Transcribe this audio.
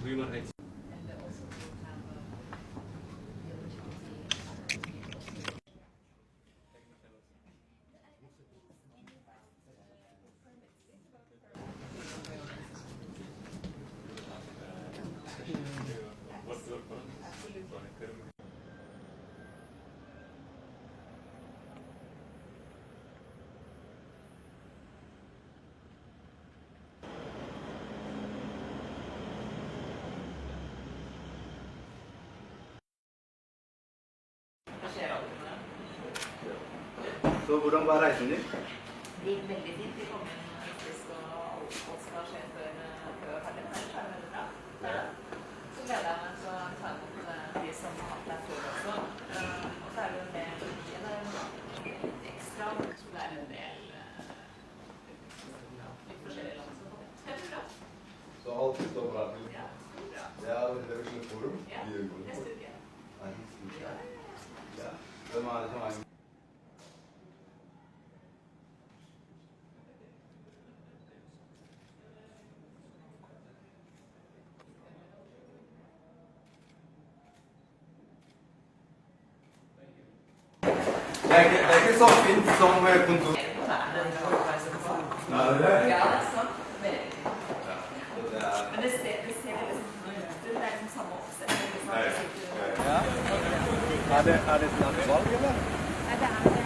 human rights. Så hvordan var reisen din? Det gikk veldig fint. Vi kom inn frisk og alt skal skje før vi er ferdig. Men det er veldig bra. Så gleder jeg meg til å ta imot de som har hatt der før også. Og så er det jo en del ekstra, så det er en del litt forskjellige land som kommer. Det er bra. Så alt står bra til? Ja, bra. Det er Revisjon Forum? Ja, neste uke. Nei, neste uke. Ja. Hvem er det som er? Det er ikke så fint som kontor. Ja, det er sant. Ja. Men det ser veldig sånn ut. Det er liksom samme oppsett. Ja. Er det snart valg, eller? Nei, det er